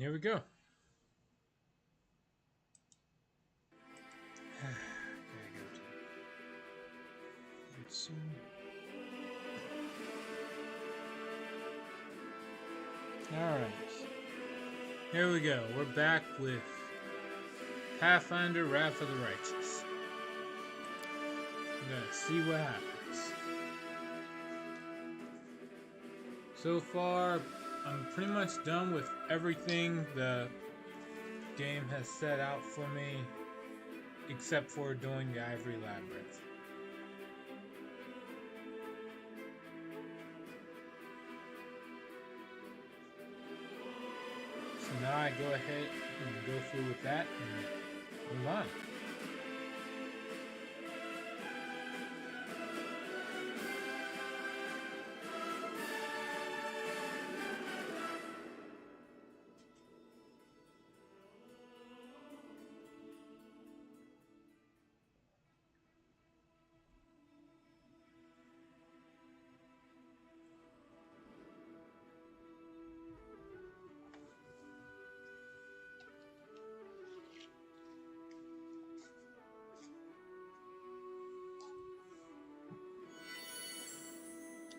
Here we go. Let's see. Alright. Here we go. We're back with Pathfinder Wrath of the Righteous. We're gonna see what happens. So far, I'm pretty much done with everything the game has set out for me, except for doing the Ivory Labyrinth. So now I go ahead and go through with that and move on.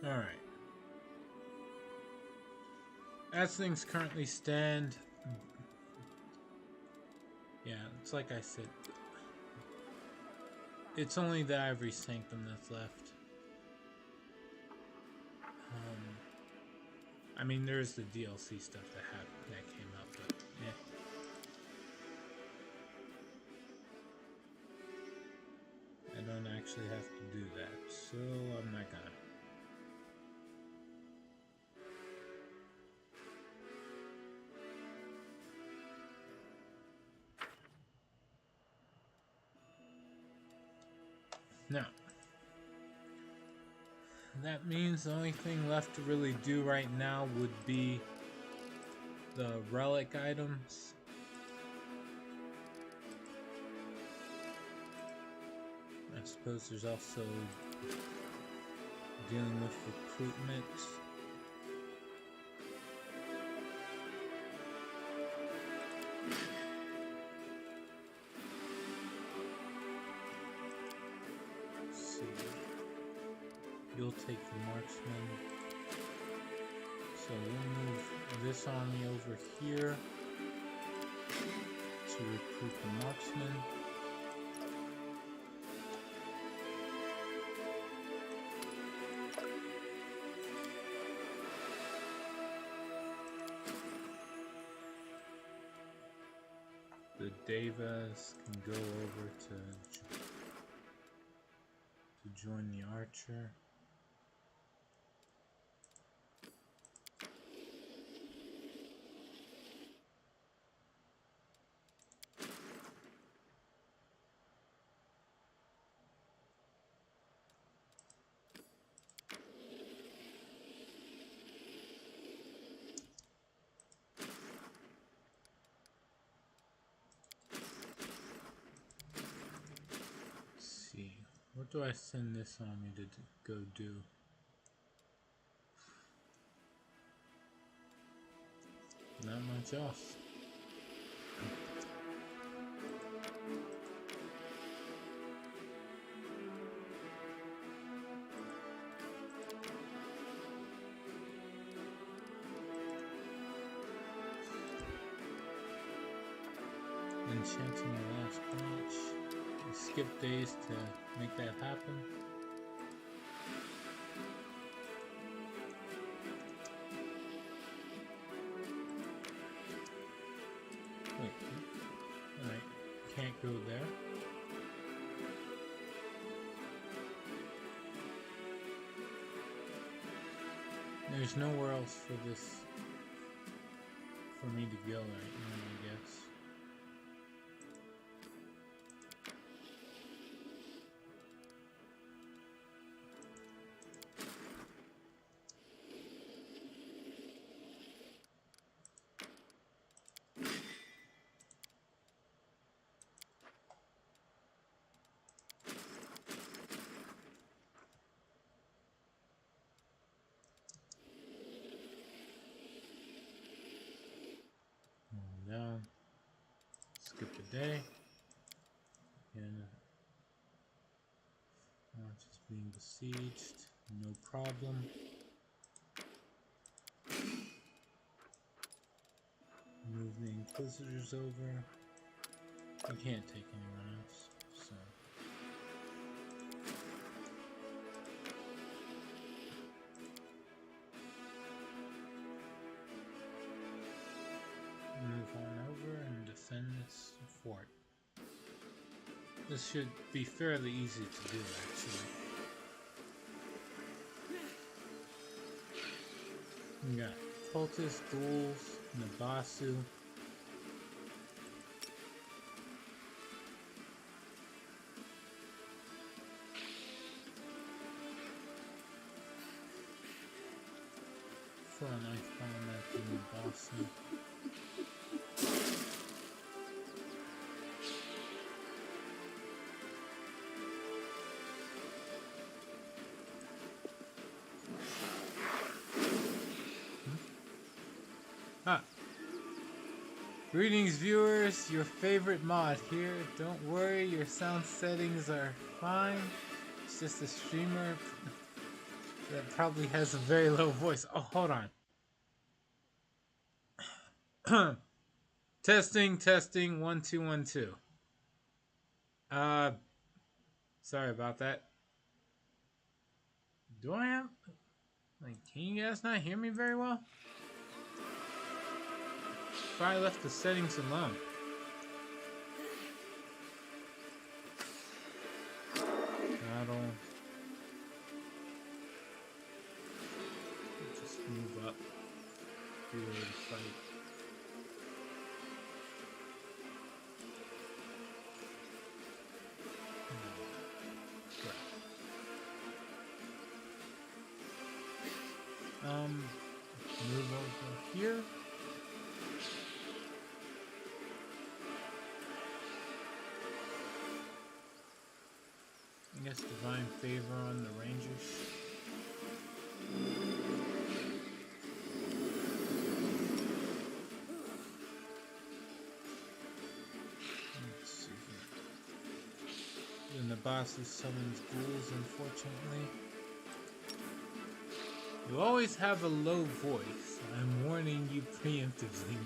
Alright. As things currently stand, yeah, it's like I said, it's only the Ivory Sanctum that's left. I mean, there's the DLC stuff that came out, but yeah. I don't actually have to do that, so I'm not gonna. Now, that means the only thing left to really do right now would be the relic items. I suppose there's also dealing with recruitment. You'll take the marksman. So we'll move this army over here to recruit the marksman. The Devas can go over to join the archer. What do I send this army to go do? Not much else. Enchanting the last branch. Skip days to make that happen. Wait, alright, can't go there. There's nowhere else for me to go right now, I guess. day. And just being besieged, no problem. Move the Inquisitors over. You can't take anyone else, so. Move on over and defend this fort. This should be fairly easy to do, actually. We got cultists, ghouls, Nabasu. For a knife bomb at the Nabasu. Greetings viewers, your favorite mod here. Don't worry, your sound settings are fine. It's just a streamer that probably has a very low voice. Oh, hold on. Testing, 1 2 1 2. Sorry about that. Do I have can you guys not hear me very well? If I left the settings alone. Battle. Just move up. Be ready to fight. Move over here. I guess divine favor on the Rangers. Let's see here. The Nabasu summons ghouls, unfortunately. You always have a low voice. I'm warning you preemptively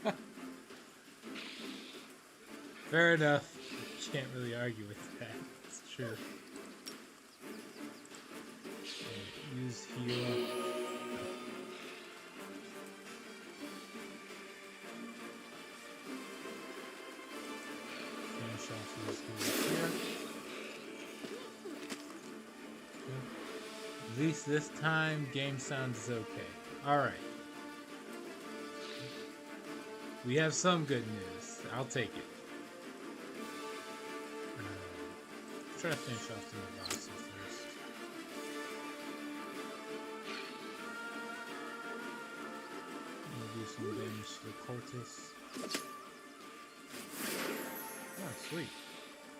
now. Fair enough. Can't really argue with that. It's true. Use heal. Finish off these guys here. At least this time, game sound is okay. Alright. We have some good news. I'll take it. Try to finish off the Nabasu first. We'll do some damage to the cultists. Oh, sweet.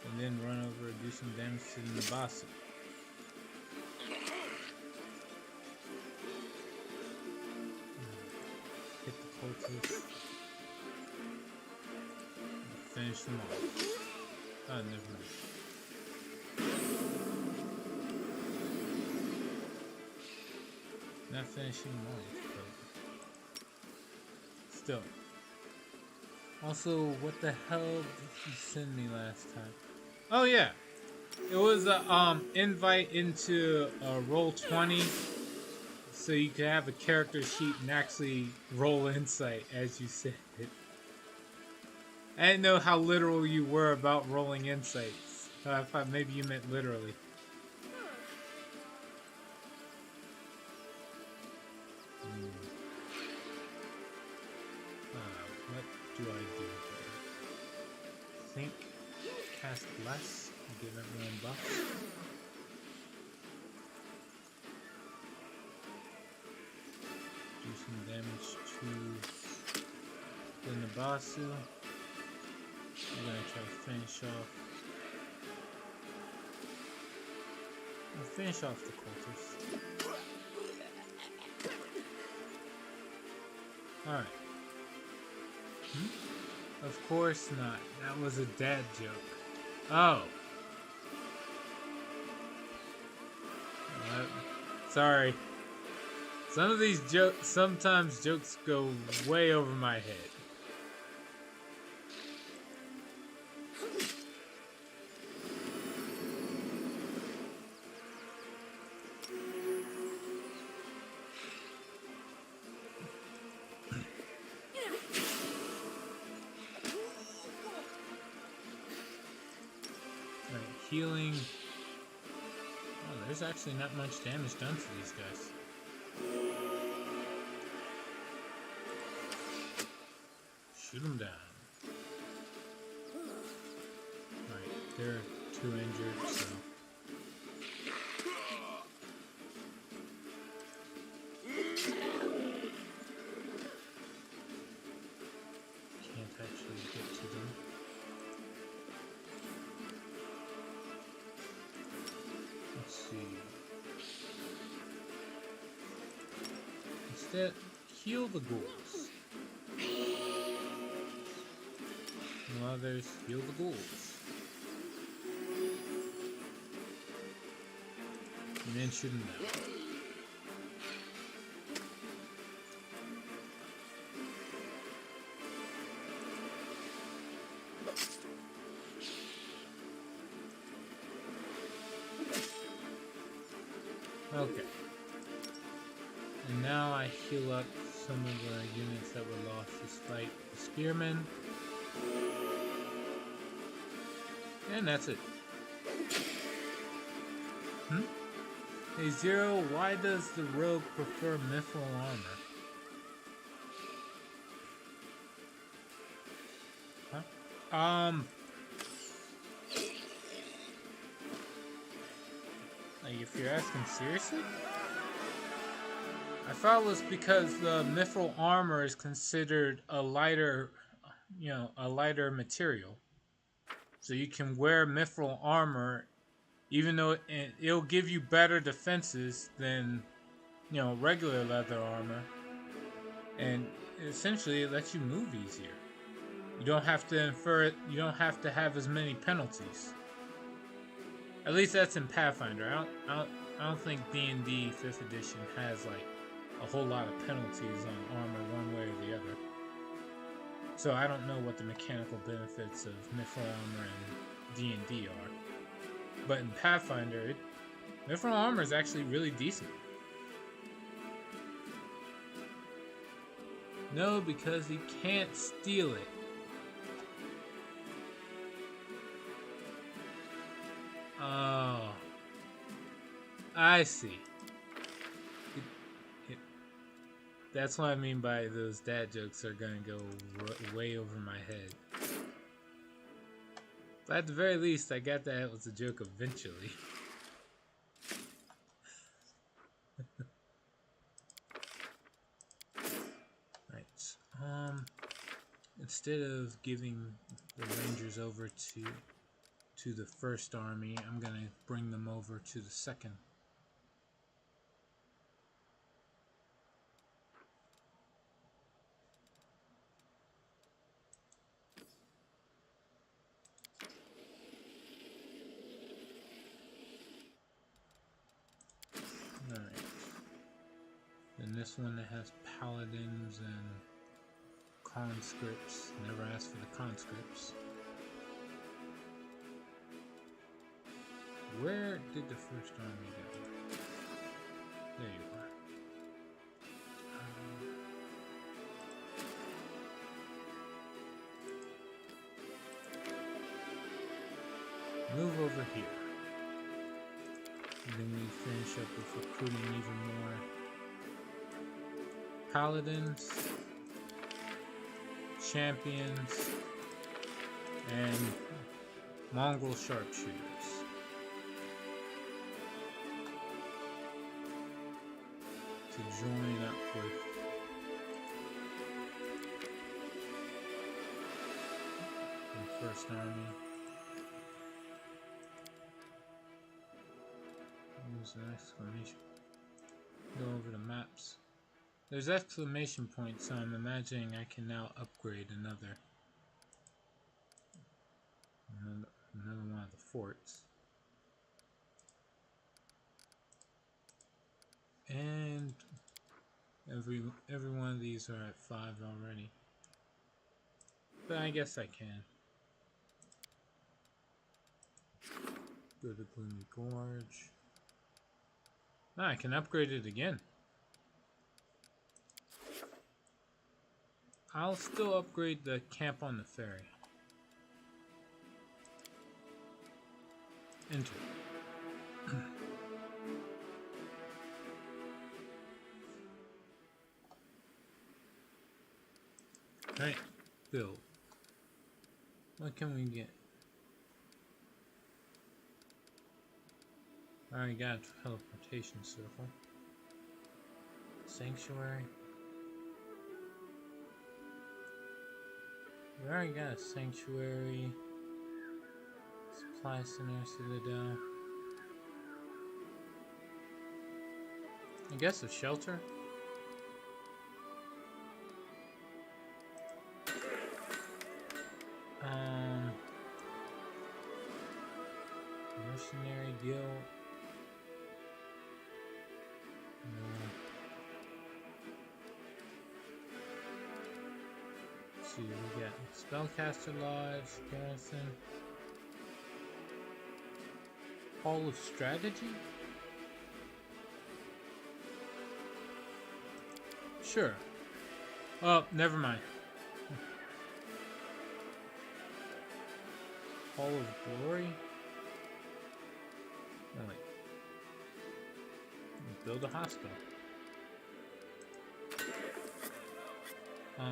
And then run over and do some damage to the Nabasu. Hit the cultists. Finish them off. Oh, never mind. Not finishing them off, but still. Also, what the hell did you send me last time? Oh yeah, it was a invite into Roll20, so you could have a character sheet and actually roll insight as you said it. I didn't know how literal you were about rolling insights. I thought maybe you meant literally. What do I do here? Think, cast Bless, give everyone buffs. Do some damage to the Nabasu. I'm gonna try to finish off. I'll finish off the cultists. Alright. Of course not. That was a dad joke. Oh. Sorry. Some of these jokes, sometimes jokes go way over my head. Healing. Oh, there's actually not much damage done to these guys. Shoot them down. Alright, they're 2 injured, so. Can't actually get to them. Let's see. Instead, heal the ghouls. And others, heal the ghouls. And then shoot them down. Okay. And now I heal up some of the units that were lost this fight. The spearmen. And that's it. Hey Zero, why does the rogue prefer mithril armor? Huh? Like, if you're asking seriously? I thought it was because the mithril armor is considered a lighter, a lighter material. So you can wear mithril armor, even though it'll give you better defenses than, regular leather armor. And essentially it lets you move easier. You don't have to infer it, you don't have to have as many penalties. At least that's in Pathfinder. I don't think D&D 5th edition has like a whole lot of penalties on armor one way or the other. So I don't know what the mechanical benefits of mithril armor and D&D are. But in Pathfinder, mithril armor is actually really decent. No, because he can't steal it. Oh, I see. That's what I mean by those dad jokes are gonna go way over my head. But at the very least, I got that it was a joke eventually. Right. Instead of giving the Rangers over to the first army, I'm gonna bring them over to the second. Alright. Then this one that has paladins and conscripts. Never asked for the conscripts. Where did the first army go? There you are. Move over here. And then we finish up with recruiting even more paladins, champions, and Mongol sharpshooters. To join up with the first army. Use an exclamation. Go over the maps. There's exclamation points, so I'm imagining I can now upgrade another one of the forts. And every one of these are at 5 already. But I guess I can. Go to Gloomy Gorge. Ah, I can upgrade it again. I'll still upgrade the camp on the ferry. Enter. Right, build. What can we get? Alright, got a teleportation circle. Sanctuary. We already got a sanctuary. Supply center, citadel. I guess a shelter. Mercenary guild. Let's see, we got Spellcaster Lodge, Garrison. Hall of Strategy? Sure. Oh, never mind. Hall of Glory? Oh, wait. Build a hospital. A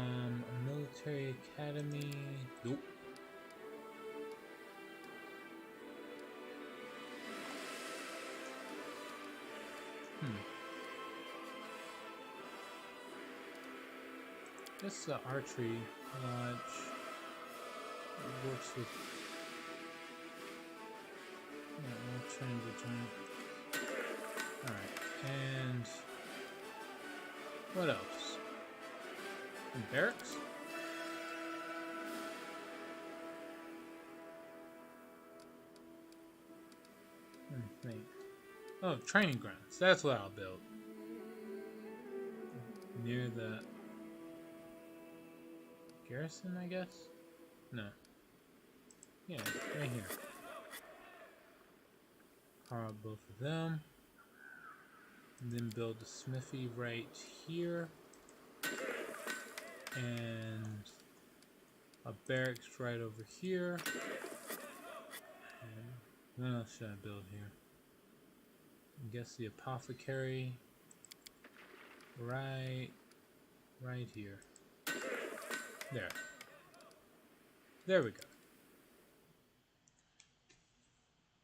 military academy. Nope. This is the archery lodge. It works with. We'll change the giant. Alright, and what else? And barracks? Think. Oh, training grounds. That's what I'll build. Near the garrison, I guess? No. Yeah, right here. Power up both of them. And then build a smithy right here. And a barracks right over here. And what else should I build here? I guess the apothecary right here. There we go.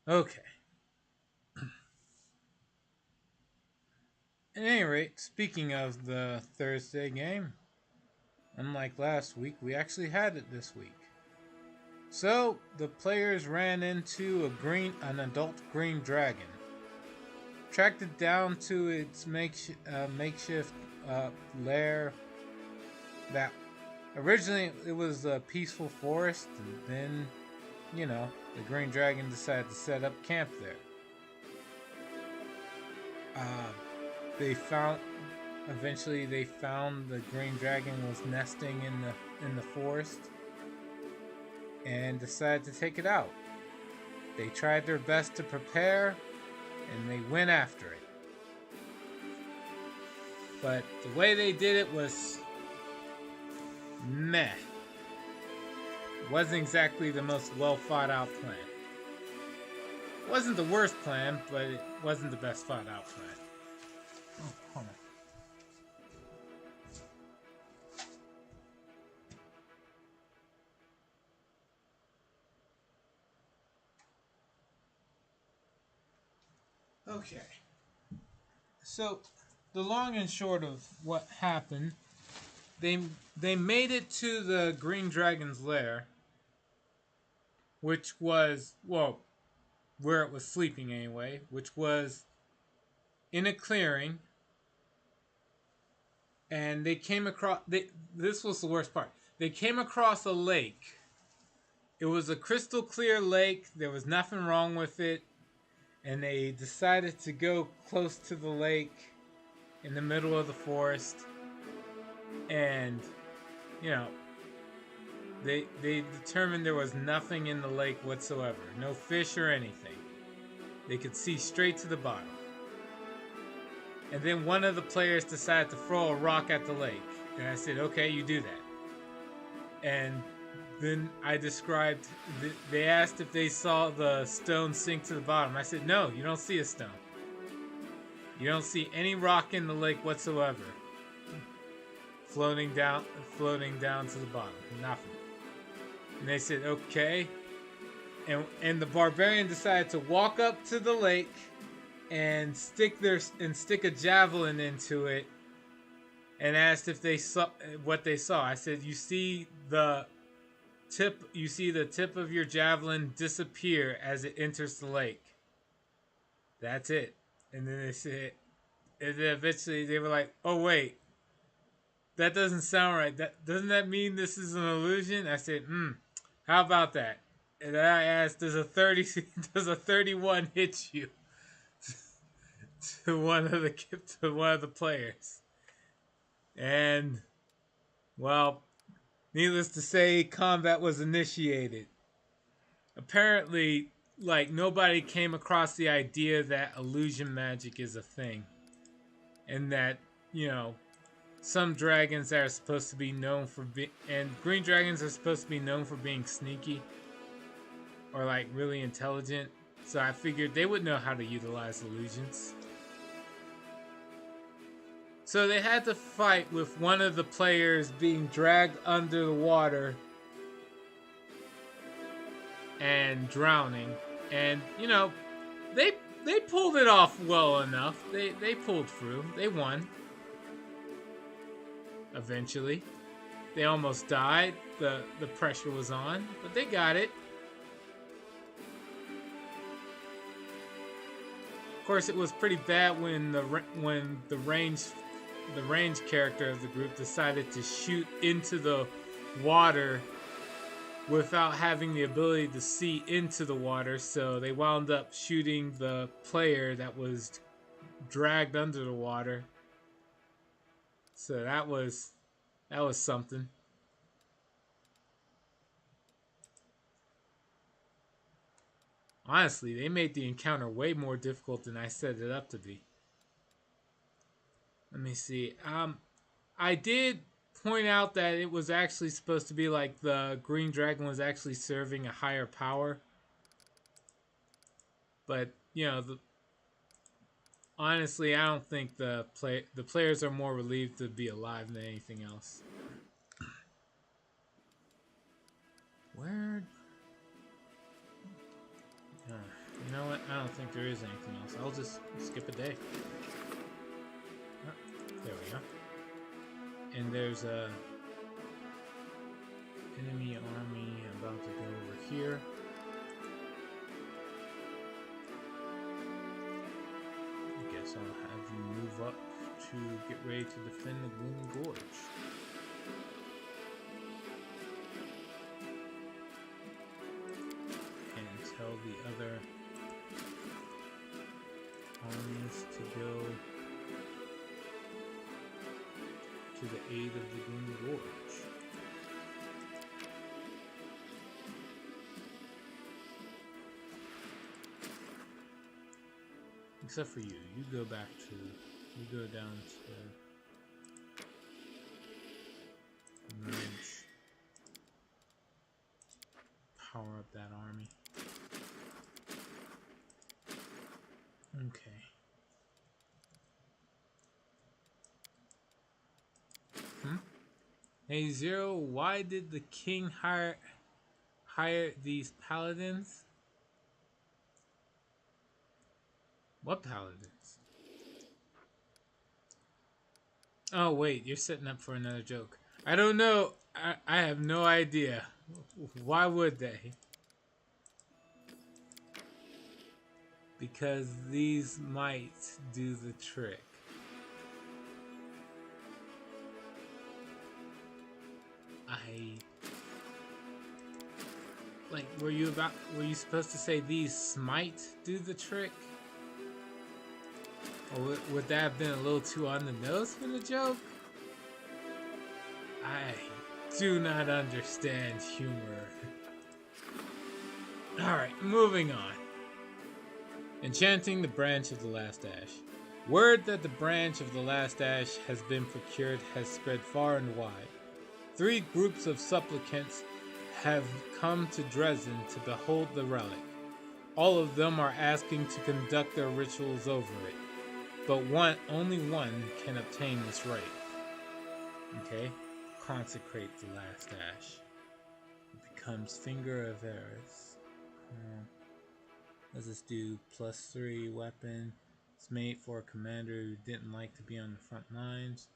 Okay. At any rate, speaking of the Thursday game, unlike last week, we actually had it this week. So, the players ran into an adult green dragon. Tracked it down to its makeshift lair. That originally it was a peaceful forest, and then, the green dragon decided to set up camp there. Eventually they found the green dragon was nesting in the forest and decided to take it out. They tried their best to prepare, and they went after it. But the way they did it was meh. It wasn't exactly the most well thought out plan. It wasn't the worst plan, but it wasn't the best thought out plan. Oh, hold on. Okay. So, the long and short of what happened, they made it to the green dragon's lair, which was, where it was sleeping anyway, which was in a clearing, and they came across. This was the worst part. They came across a lake. It was a crystal clear lake. There was nothing wrong with it, and they decided to go close to the lake in the middle of the forest, and you know, they determined there was nothing in the lake whatsoever, no fish or anything. They could see straight to the bottom. And then one of the players decided to throw a rock at the lake, and I said, "Okay, you do that." And then I described. They asked if they saw the stone sink to the bottom. I said, "No, you don't see a stone. You don't see any rock in the lake whatsoever, floating down to the bottom. Nothing." And they said, "Okay." And the barbarian decided to walk up to the lake and stick a javelin into it, and asked if they saw what they saw. I said, "You see the tip of your javelin disappear as it enters the lake. That's it." And then they said, and then eventually they were like, "Oh wait, that doesn't sound right. Doesn't that mean this is an illusion?" I said, how about that?" And then I asked, does a 31 hit you?" to one of the players. And well, needless to say, combat was initiated. Apparently, like, nobody came across the idea that illusion magic is a thing, and that, you know, some dragons that are supposed to be known for and green dragons are supposed to be known for being sneaky or like really intelligent. So I figured they would know how to utilize illusions. So they had to fight with one of the players being dragged under the water and drowning. And, you know, they pulled it off well enough. They pulled through. They won. Eventually. They almost died. The pressure was on, but they got it. Of course, it was pretty bad when the range character of the group decided to shoot into the water without having the ability to see into the water, so they wound up shooting the player that was dragged under the water. So that was something. Honestly, they made the encounter way more difficult than I set it up to be. Let me see. I did point out that it was actually supposed to be like the green dragon was actually serving a higher power. But, you know, honestly, I don't think the players are more relieved to be alive than anything else. Where? You know what? I don't think there is anything else. I'll just skip a day. Oh, there we go. And there's a enemy army about to go over here. I guess I'll have you move up to get ready to defend the Gloomy Gorge. And tell the other armies to go to the aid of the Gloomy Gorge. Except for you. You go down to merge. Power up that army. Okay. Hey Zero, why did the king hire these paladins? What paladins? Oh wait, you're setting up for another joke. I don't know. I have no idea. Why would they? Because these might do the trick. Like, were you supposed to say these smite do the trick? Or would that have been a little too on the nose for the joke? I do not understand humor. Alright, moving on. Enchanting the branch of the last ash. Word that the branch of the last ash has been procured has spread far and wide. 3 groups of supplicants have come to Dresden to behold the relic. All of them are asking to conduct their rituals over it, but only one can obtain this right. Okay, consecrate the last ash. It becomes Finger of Eris. Let's just do +3 weapon. It's made for a commander who didn't like to be on the front lines.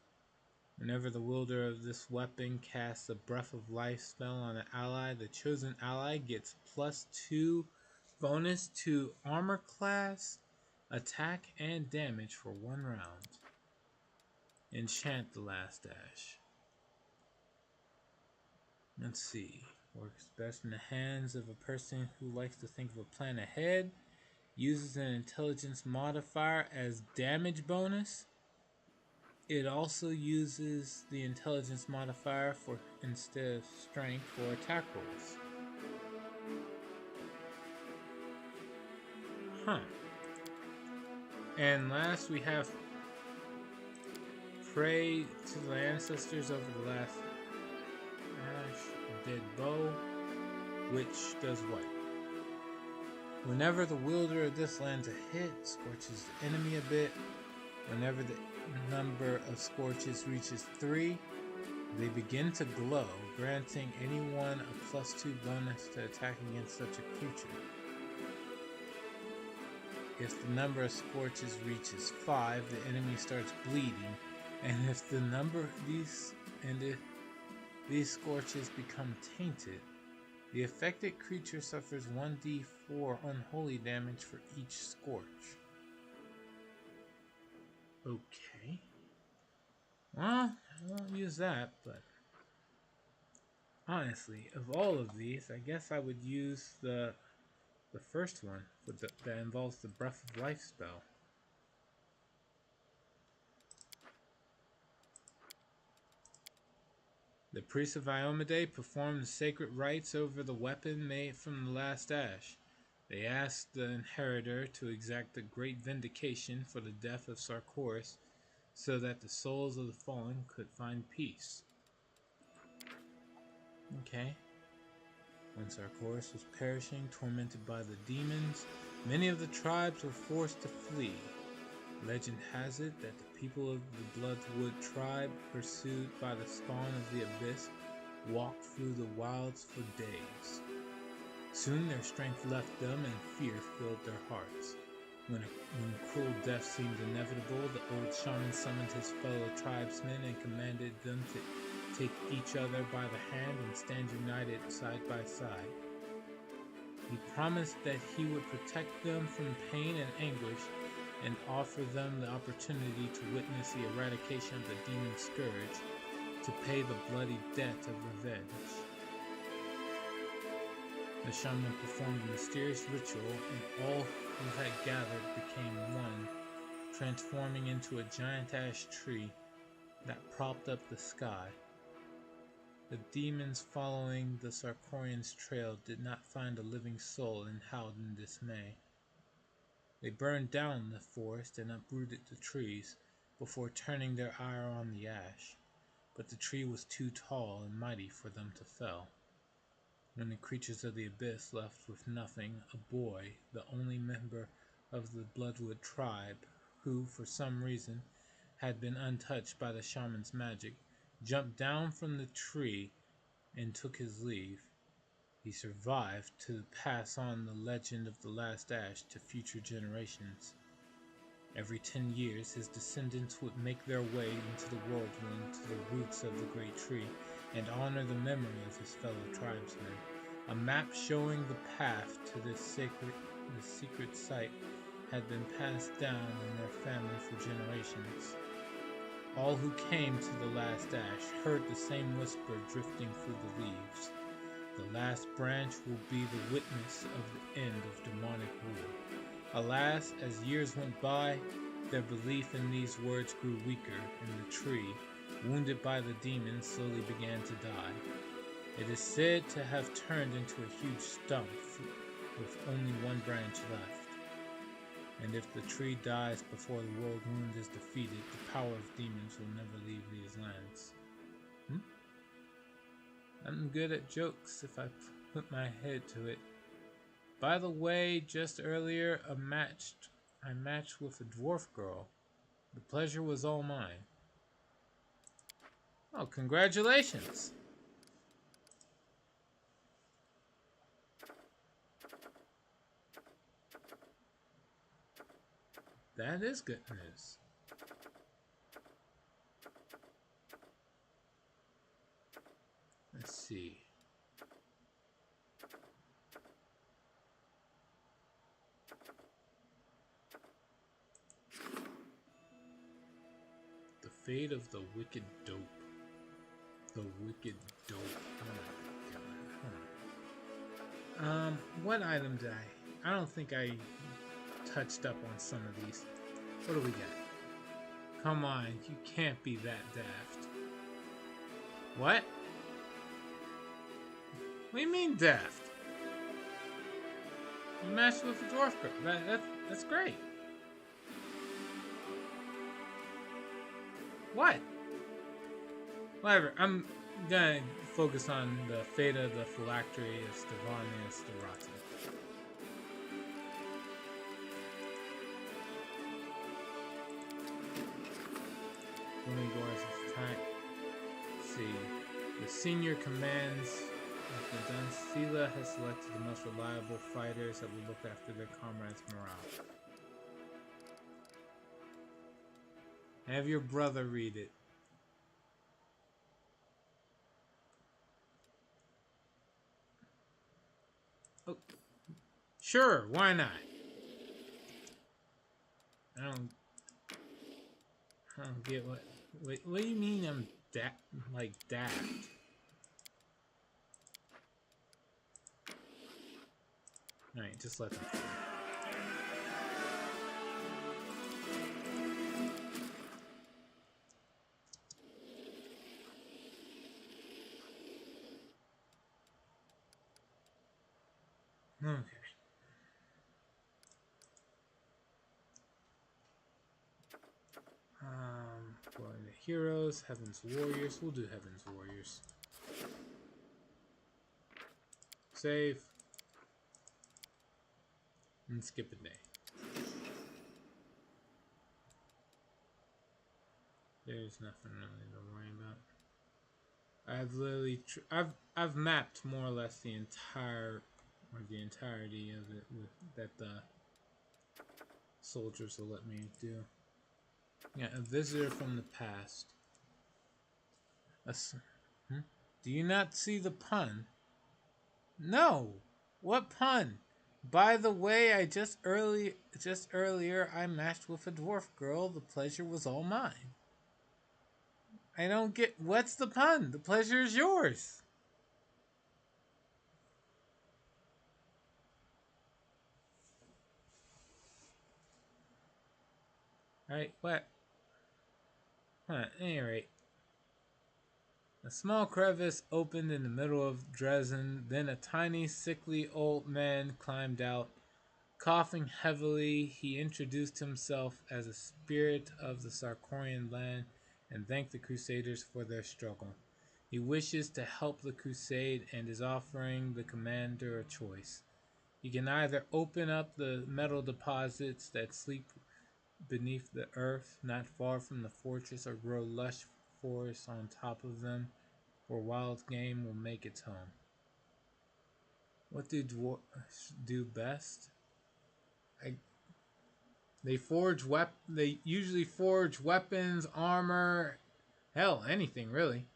Whenever the wielder of this weapon casts a Breath of Life spell on an ally, the chosen ally gets +2 bonus to armor class, attack, and damage for 1 round. Enchant the last ash. Let's see. Works best in the hands of a person who likes to think of a plan ahead. Uses an intelligence modifier as damage bonus. It also uses the intelligence modifier for instead of strength for attack rolls. Huh. And last we have Pray to the ancestors over the last ash, dead bow, which does what? Whenever the wielder of this lands a hit, scorches the enemy a bit. Whenever the number of scorches reaches 3, they begin to glow, granting anyone a +2 bonus to attack against such a creature. If the number of scorches reaches 5, the enemy starts bleeding, and if these scorches become tainted, the affected creature suffers 1d4 unholy damage for each scorch. Okay. Well, I won't use that, but honestly, of all of these, I guess I would use the first one that involves the Breath of Life spell. The priests of Iomedae performed the sacred rites over the weapon made from the last ash. They asked the inheritor to exact a great vindication for the death of Sarkoris, so that the souls of the fallen could find peace. Okay. When Sarkoris was perishing, tormented by the demons, many of the tribes were forced to flee. Legend has it that the people of the Bloodwood tribe, pursued by the spawn of the Abyss, walked through the wilds for days. Soon their strength left them and fear filled their hearts. When cruel death seemed inevitable, the old shaman summoned his fellow tribesmen and commanded them to take each other by the hand and stand united side by side. He promised that he would protect them from pain and anguish and offer them the opportunity to witness the eradication of the demon scourge, to pay the bloody debt of revenge. The shaman performed a mysterious ritual, and all who had gathered became one, transforming into a giant ash tree that propped up the sky. The demons following the Sarkorian's trail did not find a living soul and howled in dismay. They burned down the forest and uprooted the trees before turning their ire on the ash, but the tree was too tall and mighty for them to fell. When the creatures of the Abyss left with nothing, a boy, the only member of the Bloodwood tribe, who, for some reason, had been untouched by the shaman's magic, jumped down from the tree and took his leave. He survived to pass on the legend of the last ash to future generations. Every 10 years, his descendants would make their way into the Whirlwind to the roots of the great tree and honor the memory of his fellow tribesmen. A map showing the path to this secret site had been passed down in their family for generations. All who came to the last ash heard the same whisper drifting through the leaves. The last branch will be the witness of the end of demonic rule. Alas, as years went by, their belief in these words grew weaker, and the tree, wounded by the demons, slowly began to die. It is said to have turned into a huge stump with only one branch left. And if the tree dies before the world wound is defeated, the power of demons will never leave these lands. I'm good at jokes if I put my head to it. By the way, just earlier I matched with a dwarf girl. The pleasure was all mine. Oh, congratulations! That is good news. Let's see. The fate of the wicked dope. The wicked dope. Oh my god. What item did I don't think I touched up on some of these. What do we got? Come on, you can't be that daft. What? What do you mean daft? You matched with a dwarf girl. That's great. What? Whatever. I'm gonna focus on the fate of the phylactery of Stevanius Dorata. Gor's attack. Let's see. The senior commands of the Dunsila has selected the most reliable fighters that will look after their comrades' morale. Have your brother read it. Oh, sure, why not? I don't get what do you mean I'm daft? Alright, just let them go. Okay. For the heroes, Heaven's Warriors. We'll do Heaven's Warriors. Save. And skip a day. There's nothing really to worry about. I've literally I've mapped more or less the entirety of it that the soldiers will let me do. Yeah, a visitor from the past. Do you not see the pun? No. What pun? By the way, just earlier I matched with a dwarf girl. The pleasure was all mine. I don't get what's the pun? The pleasure is yours. Alright, what? At any rate. A small crevice opened in the middle of Dresden, then a tiny, sickly old man climbed out. Coughing heavily, he introduced himself as a spirit of the Sarkorian land and thanked the Crusaders for their struggle. He wishes to help the crusade and is offering the commander a choice. He can either open up the metal deposits that sleep beneath the earth not far from the fortress or grow lush forests on top of them, where wild game will make its home. What do dwarves do best? They usually forge weapons, armor, hell, anything really.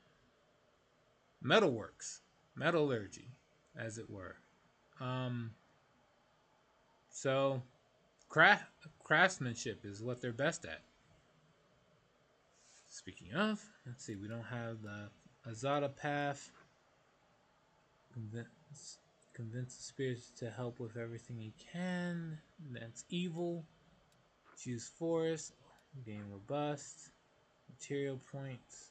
Metalworks, metallurgy, as it were. So craftsmanship is what they're best at. Speaking of, let's see, we don't have the Azada path. Convince the spirits to help with everything he can. That's evil. Choose forest. Gain robust. Material points.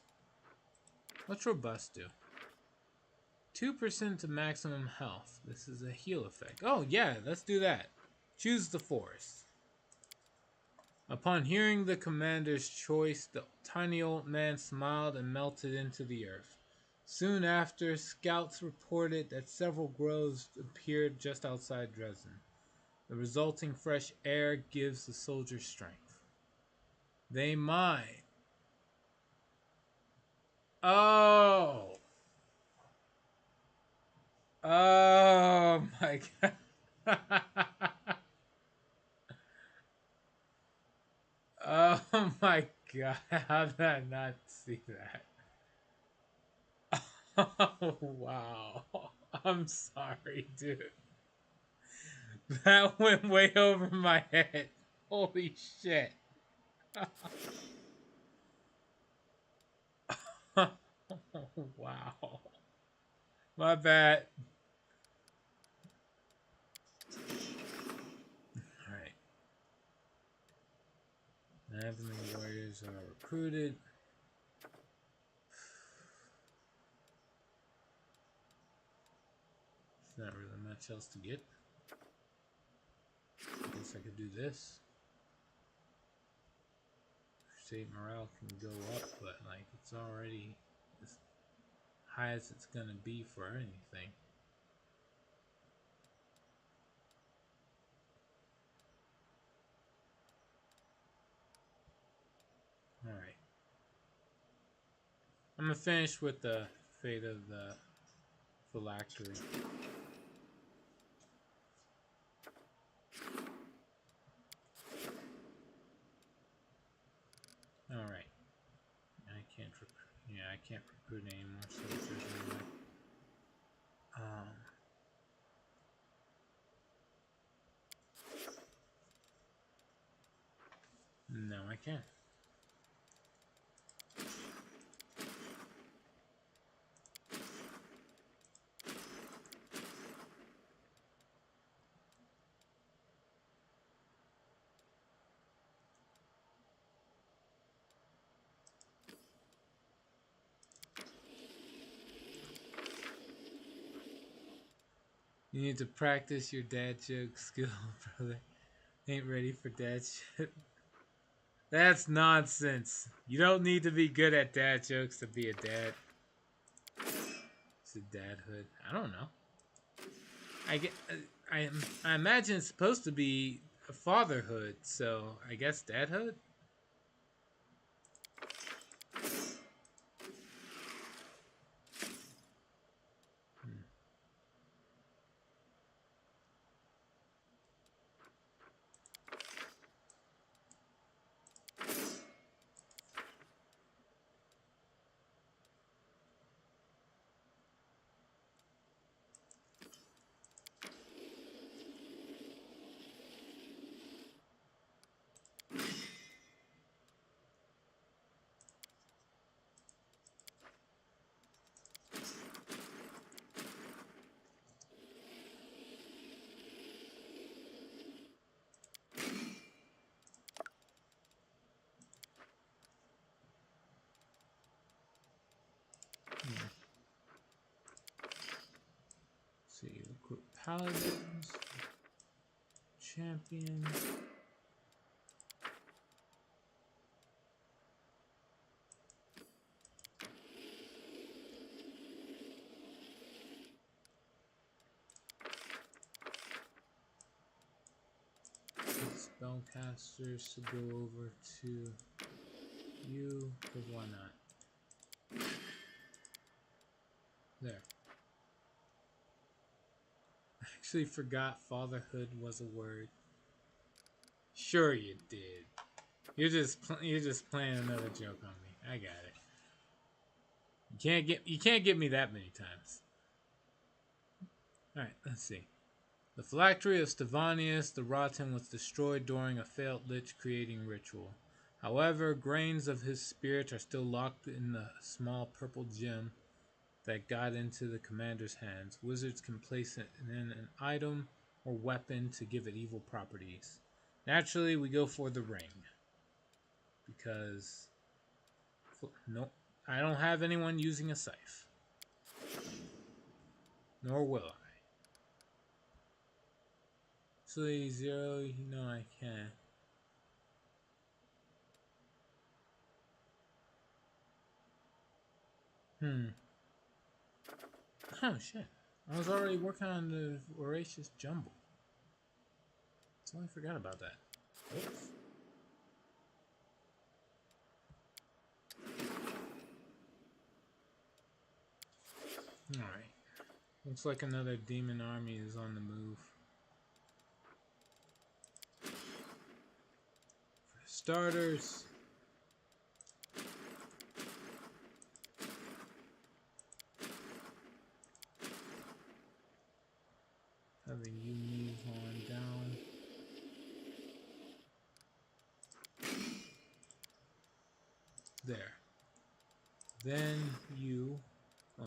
What's robust do? 2% to maximum health. This is a heal effect. Oh yeah, let's do that. Choose the forest. Upon hearing the commander's choice, the tiny old man smiled and melted into the earth. Soon after, scouts reported that several groves appeared just outside Dresden. The resulting fresh air gives the soldiers strength. They mine. Oh! Oh my god. Oh my god. How did I not see that? Oh wow. I'm sorry, dude. That went way over my head. Holy shit. Wow. My bad. Alright. Heavenly warriors are recruited. There's not really much else to get. I guess I could do this. Crusade morale can go up, but like it's already as high as it's gonna be for anything. Alright. I'm gonna finish with the fate of the phylactery. Alright. I can't recruit. Yeah, I can't recruit any more soldiers anymore. No, I can't. You need to practice your dad joke skill, brother. Ain't ready for dad shit. That's nonsense. You don't need to be good at dad jokes to be a dad. It's a dadhood. I don't know. I get. I imagine it's supposed to be a fatherhood, so I guess dadhood. Hmm. Hmm. See, equip paladins, champions. Spellcasters to go over to you, because why not? There. I actually forgot fatherhood was a word. Sure you did. You're just playing another joke on me. I got it. You can't get me that many times. All right, let's see. The phylactery of Stevanius the Rotten was destroyed during a failed Lich creating ritual. However, grains of his spirit are still locked in the small purple gem that got into the commander's hands. Wizards can place it in an item or weapon to give it evil properties. Naturally, we go for the ring. Because no, I don't have anyone using a scythe. Nor will I. So 0, no I can't. Oh shit. I was already working on the Voracious Jumble. Totally forgot about that. Oops. Alright. Looks like another demon army is on the move. For starters, having you move on down. There. Then you... Oh.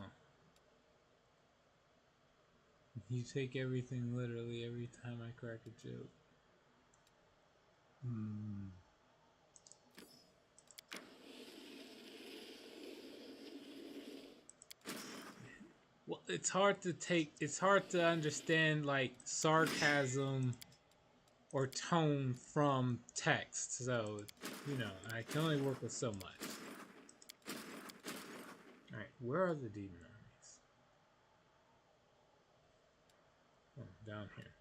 You take everything literally every time I crack a joke. Well, it's hard to understand like sarcasm or tone from text. So, I can only work with so much. Alright, where are the demon armies? Oh, down here.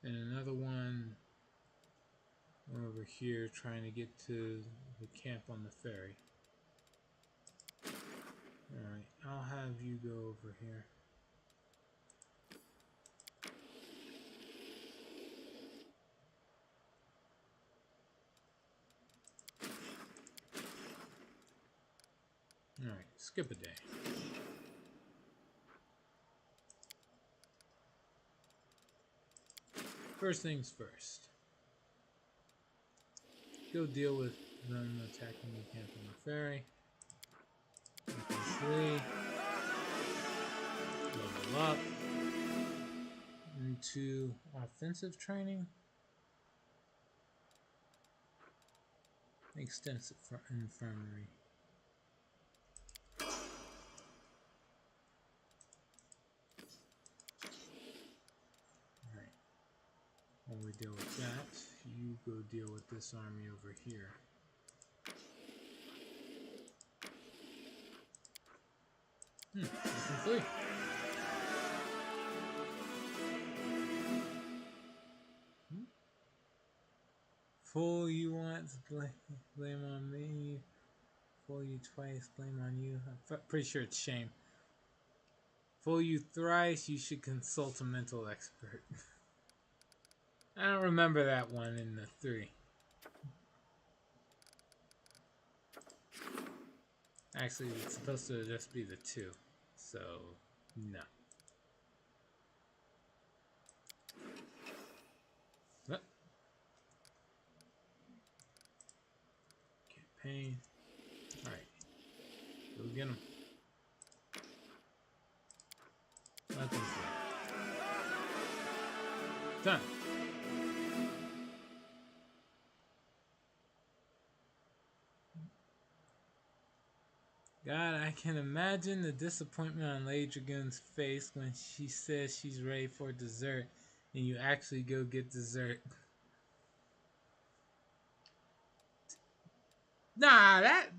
And another one over here trying to get to the camp on the ferry. Alright, I'll have you go over here. Alright, skip a day. First things first. Go deal with them attacking the camp on the ferry. Level up into offensive training. Extensive infirmary. Alright. While we deal with that, you go deal with this army over here. Free. Fool you once, blame on me. Fool you twice, blame on you. I'm pretty sure it's shame. Fool you thrice, you should consult a mental expert. I don't remember that one in the 3. Actually, it's supposed to just be the 2. So, no. What? Campaign. Alright. Go get him. Weapons done. God, I can imagine the disappointment on Lady Dragoon's face when she says she's ready for dessert and you actually go get dessert. Nah, that...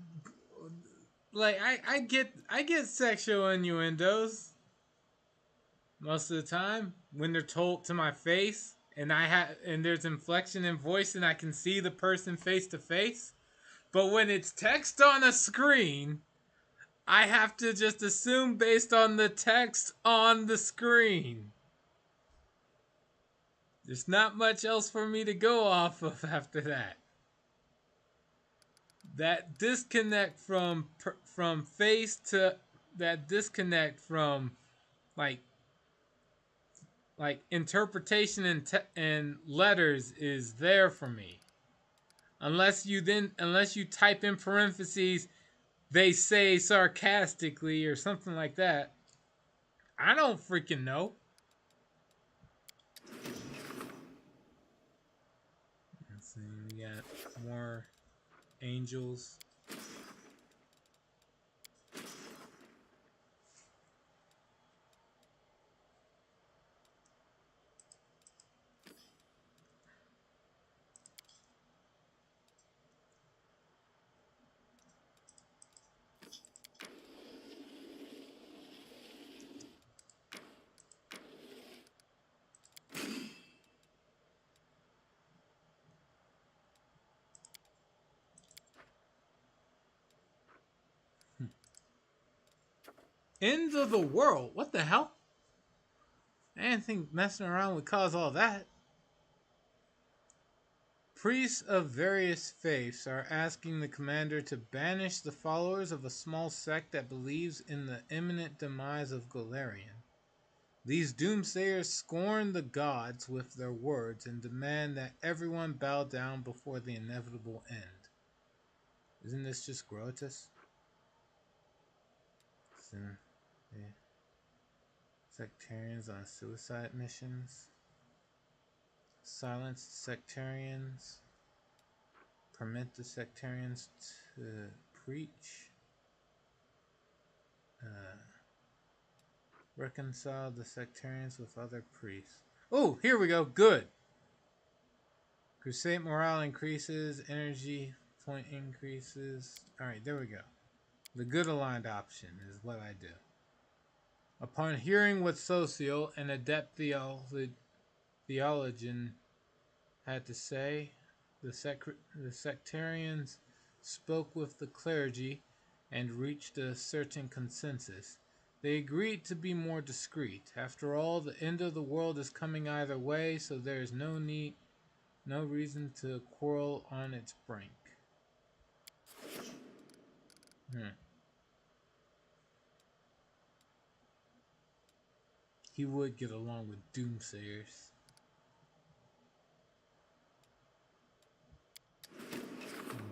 Like, I get sexual innuendos most of the time when they're told to my face and there's inflection in voice and I can see the person face to face. But when it's text on a screen, I have to just assume based on the text on the screen. There's not much else for me to go off of after that. That disconnect from face to that disconnect from like like interpretation and letters is there for me. Unless you type in parentheses, they say sarcastically or something like that. I don't freaking know. Let's see, we got more angels. End of the world. What the hell? I didn't think messing around would cause all that. Priests of various faiths are asking the commander to banish the followers of a small sect that believes in the imminent demise of Golarion. These doomsayers scorn the gods with their words and demand that everyone bow down before the inevitable end. Isn't this just Grotus? Yeah. Sectarians on suicide missions. Silence the sectarians. Permit the sectarians to preach. Reconcile the sectarians with other priests. Oh, here we go. Good. Crusade morale increases. Energy point increases. Alright, there we go. The good aligned option is what I do. Upon hearing what Socio, an adept theologian, had to say, the sectarians spoke with the clergy and reached a certain consensus. They agreed to be more discreet. After all, the end of the world is coming either way, so there is no reason to quarrel on its brink. He would get along with doomsayers.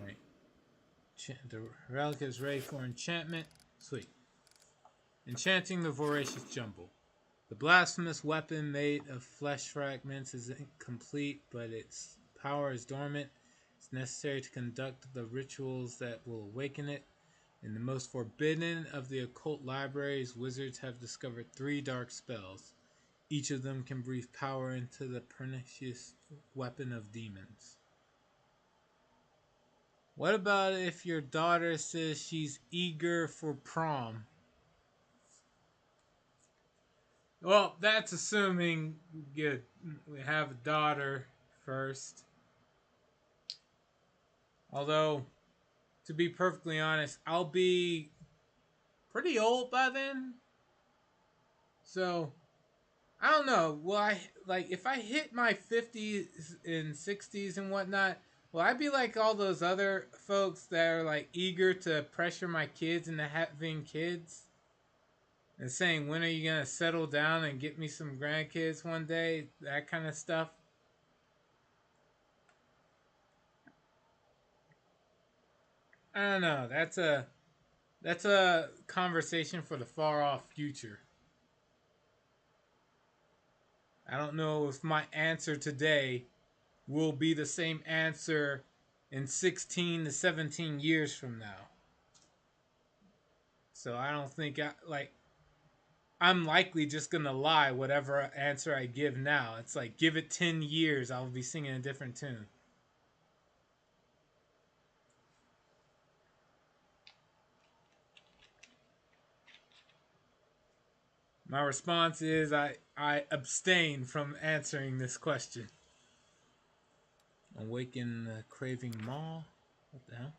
Alright. The relic is ready for enchantment. Sweet. Enchanting the voracious jumble. The blasphemous weapon made of flesh fragments is incomplete, but its power is dormant. It's necessary to conduct the rituals that will awaken it. In the most forbidden of the occult libraries, wizards have discovered 3 dark spells. Each of them can breathe power into the pernicious weapon of demons. What about if your daughter says she's eager for prom? Well, that's assuming we have a daughter first. Although, to be perfectly honest, I'll be pretty old by then. So, I don't know. Will I, like, if I hit my 50s and 60s and whatnot, will I be like all those other folks that are, like, eager to pressure my kids into having kids? And saying, when are you going to settle down and get me some grandkids one day? That kind of stuff. I don't know. That's a conversation for the far off future. I don't know if my answer today will be the same answer in 16 to 17 years from now. So I don't think I'm likely just gonna lie whatever answer I give now. It's like give it 10 years, I'll be singing a different tune. My response is I abstain from answering this question. Awaken the craving maw. What the hell?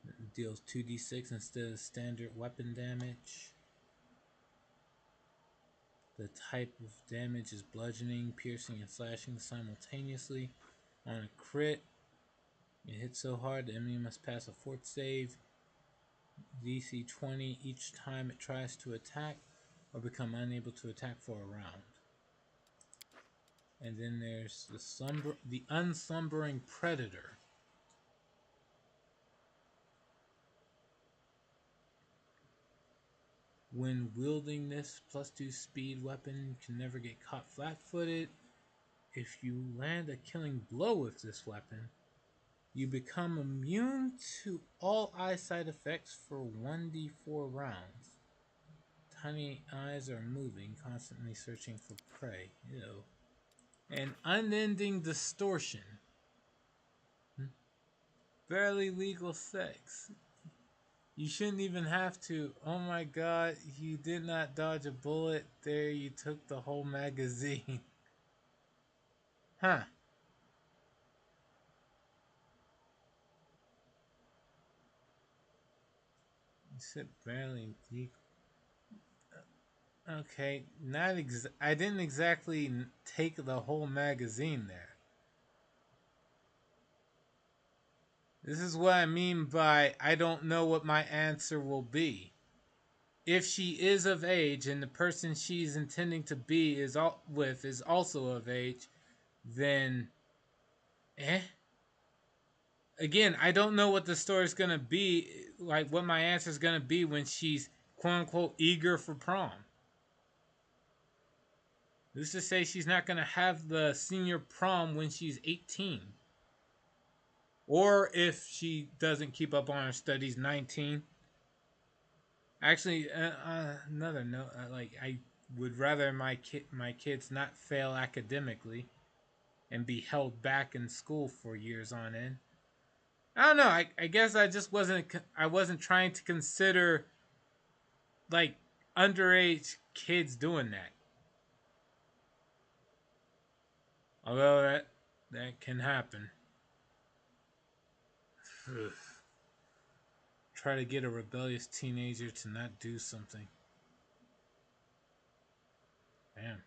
It deals 2d6 instead of standard weapon damage. The type of damage is bludgeoning, piercing, and slashing simultaneously. On a crit, it hits so hard the enemy must pass a fort save. DC 20 each time it tries to attack or become unable to attack for a round. And then there's the Unslumbering Predator. When wielding this +2 speed weapon, you can never get caught flat-footed. If you land a killing blow with this weapon, you become immune to all eyesight effects for 1d4 rounds. Tiny eyes are moving, constantly searching for prey. Ew. And Unending Distortion. Barely legal sex. You shouldn't even have to. Oh my god, you did not dodge a bullet. There, you took the whole magazine. Huh. You said barely legal. Okay, I didn't exactly take the whole magazine there. This is what I mean by I don't know what my answer will be. If she is of age and the person she's intending to be is also of age, then Again, I don't know what the story's gonna be, like what my answer's gonna be when she's quote unquote eager for prom. Let's just say she's not gonna have the senior prom when she's 18. Or if she doesn't keep up on her studies, 19. Actually, another note, I would rather my kids not fail academically and be held back in school for years on end. I don't know. I guess I wasn't trying to consider like underage kids doing that. Although that can happen. Try to get a rebellious teenager to not do something. Damn,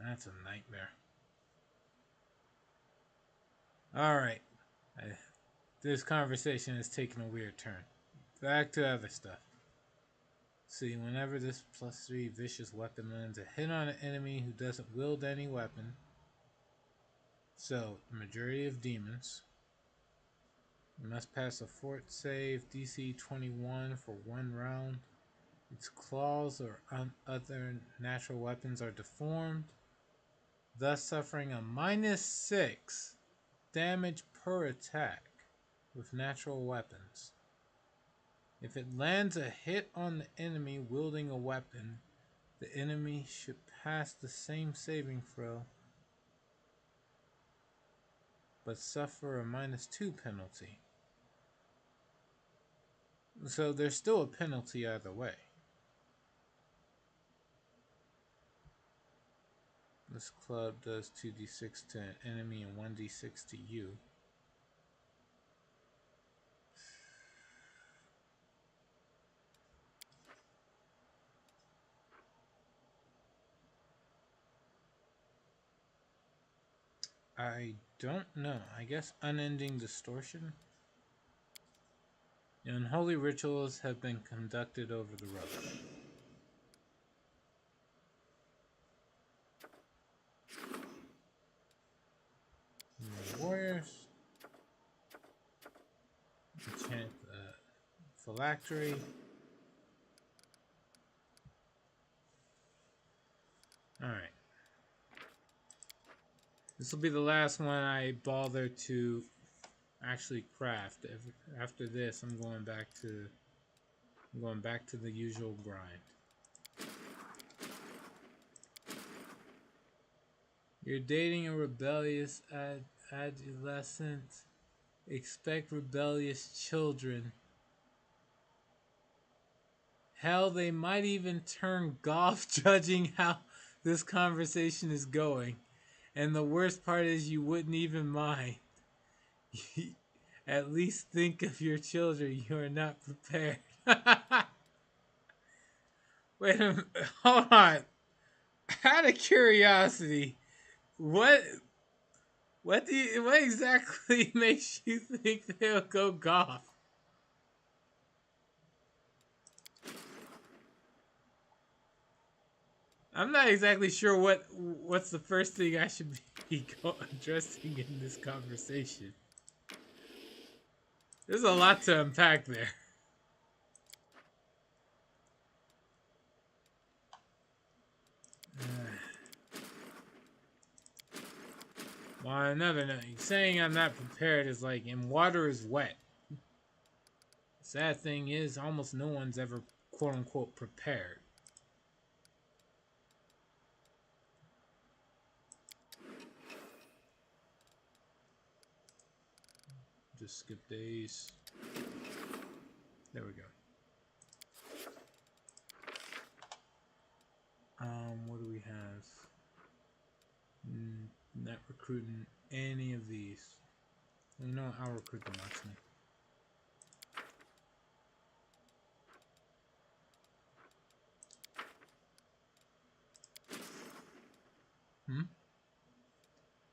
that's a nightmare. Alright. This conversation has taken a weird turn. Back to other stuff. See, whenever this +3 vicious weapon lands a hit on an enemy who doesn't wield any weapon, so the majority of demons, you must pass a fort save DC 21 for 1 round. Its claws or other natural weapons are deformed, thus suffering a -6 damage per attack with natural weapons. If it lands a hit on the enemy wielding a weapon, the enemy should pass the same saving throw, but suffer a -2 penalty. So there's still a penalty either way. This club does 2d6 to an enemy and 1d6 to you. I don't know. I guess Unending Distortion? Unholy rituals have been conducted over the rubble. Warriors. Enchant Phylactery. Alright. This will be the last one I bother to actually craft. After this, I'm going back to the usual grind. You're dating a rebellious adolescent. Expect rebellious children. Hell, they might even turn goth judging how this conversation is going. And the worst part is you wouldn't even mind. At least think of your children. You are not prepared. Wait a minute. Hold on. Out of curiosity, what exactly makes you think they'll go goth? I'm not exactly sure what's the first thing I should be addressing in this conversation. There's a lot to unpack there. On another note, saying I'm not prepared is like, and water is wet. Sad thing is, almost no one's ever quote unquote prepared. Just skip days. There we go. What do we have? Not recruiting any of these. You know, I'll recruit the marksman.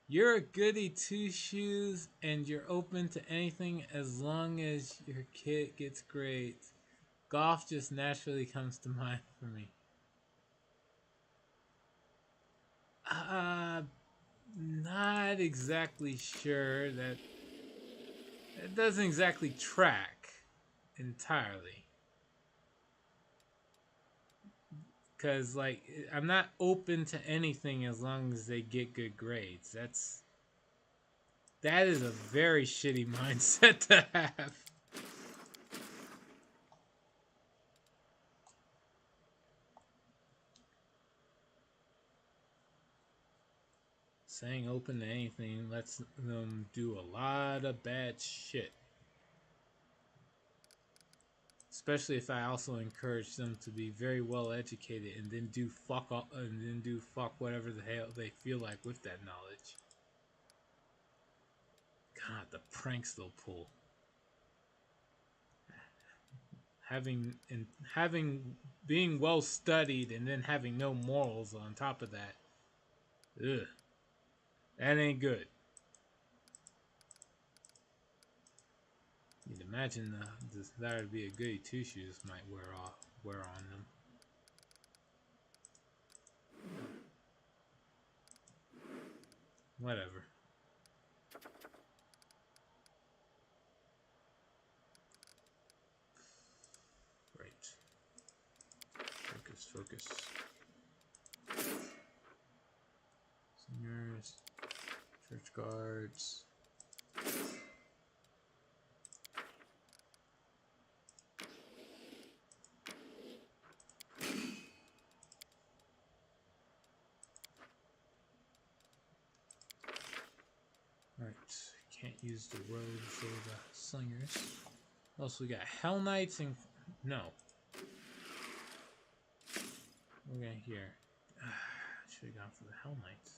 You're a goody two shoes and you're open to anything as long as your kid gets grades. Golf just naturally comes to mind for me. Not exactly sure that it doesn't exactly track entirely. Because, like, I'm not open to anything as long as they get good grades. That is a very shitty mindset to have. Saying open to anything lets them do a lot of bad shit. Especially if I also encourage them to be very well educated and then do fuck whatever the hell they feel like with that knowledge. God, the pranks they'll pull. Being well studied and then having no morals on top of that. Ugh. That ain't good. You'd imagine the desire to be a goody two shoes might wear on them. Whatever. Right. Focus. Seniors. Church guards. Alright, can't use the road for the slingers. Also, we got Hell Knights and... No. We're gonna hear. Should have gone for the Hell Knights.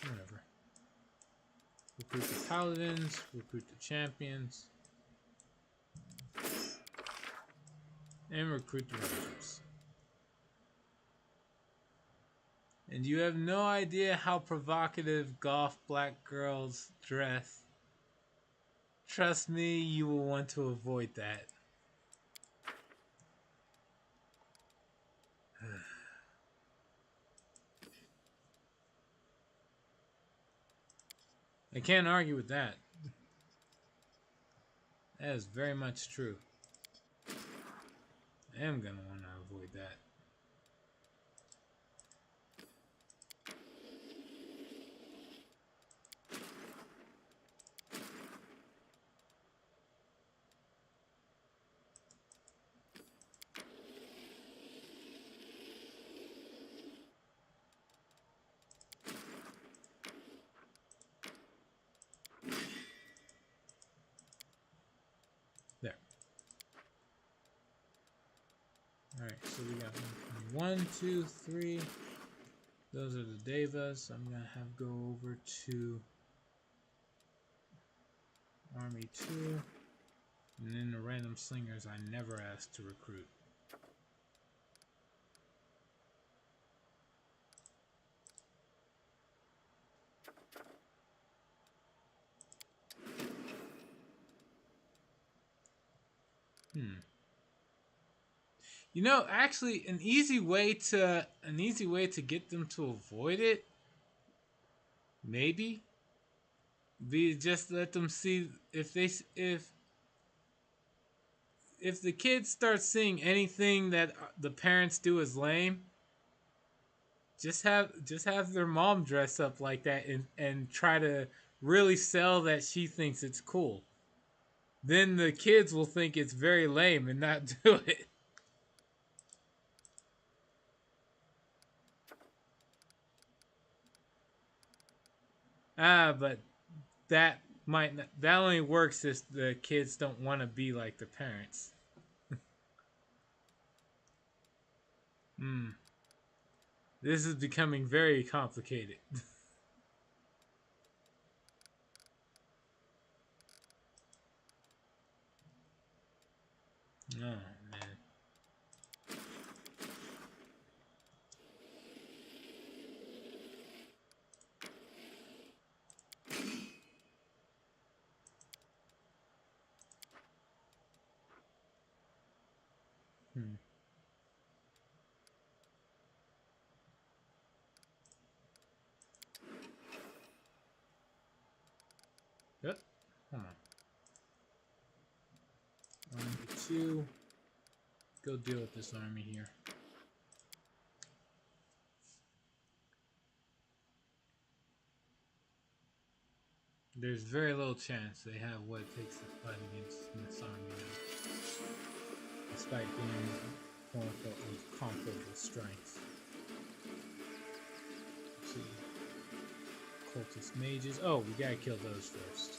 Whatever. Recruit the Paladins, recruit the Champions, and recruit the Rangers. And you have no idea how provocative goth black girls dress. Trust me, you will want to avoid that. I can't argue with that. That is very much true. I am gonna want to avoid that. There. Alright, so we got 1, 2, 3. Those are the Devas. I'm gonna have go over to Army 2. And then the random slingers I never asked to recruit. You know, actually, an easy way to get them to avoid it, maybe, be just let them see if the kids start seeing anything that the parents do as lame, just have their mom dress up like that and try to really sell that she thinks it's cool. Then the kids will think it's very lame and not do it. But that only works if the kids don't want to be like the parents. Hmm. This is becoming very complicated. Oh man. Hmm. Yep. Hold on. 1, 2. Go deal with this army here. There's very little chance they have what it takes to fight against this army now, despite being quote unquote incomparable strength. Let's see. Cultist mages. Oh, we gotta kill those first.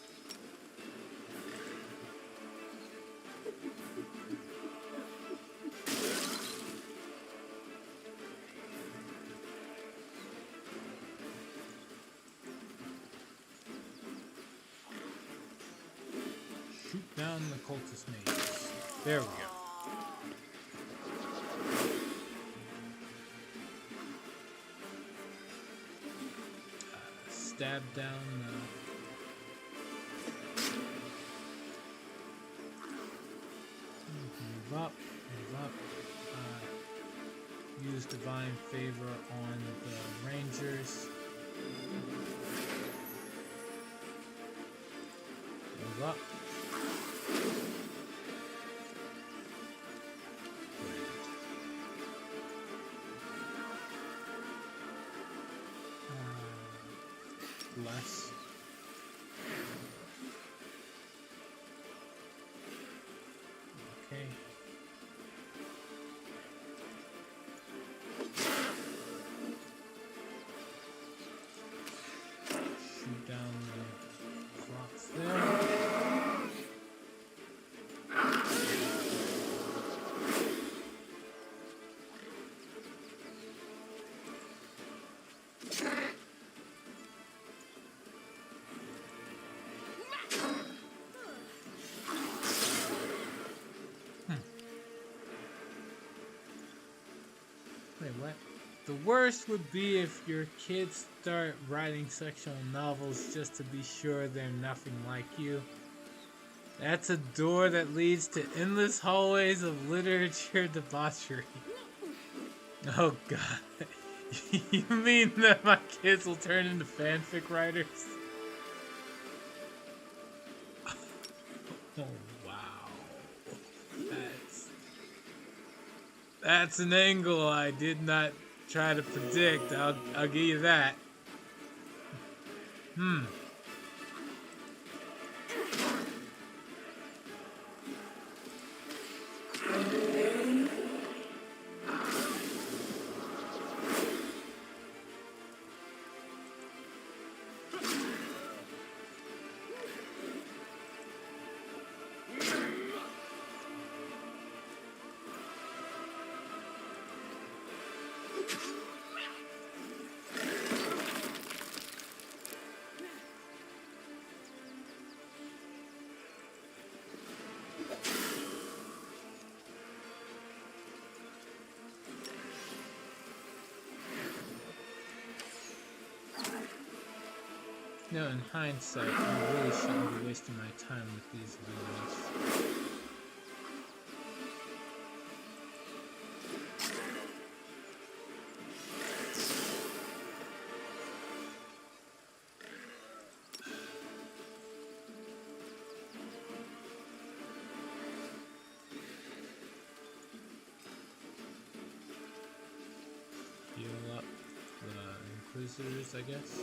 Shoot down the cultist mages. There we go. Stab down the... Move up, move up. Use divine favor on the rangers. Move up. Less. Okay. Shoot down the clocks there. Wait, what? The worst would be if your kids start writing sexual novels just to be sure they're nothing like you. That's a door that leads to endless hallways of literature debauchery. Oh god. You mean that my kids will turn into fanfic writers? Oh wow. That's an angle I did not try to predict. I'll give you that. Hmm. No, in hindsight, I really shouldn't be wasting my time with these villains. Inquisitors, I guess.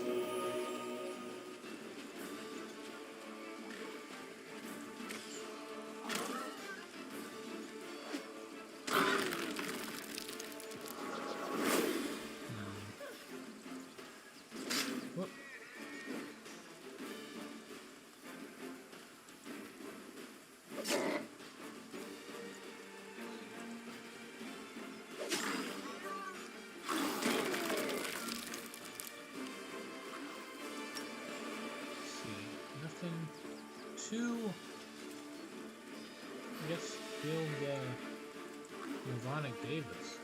Whoop. Nothing too, I guess, build Nirvanic Davis.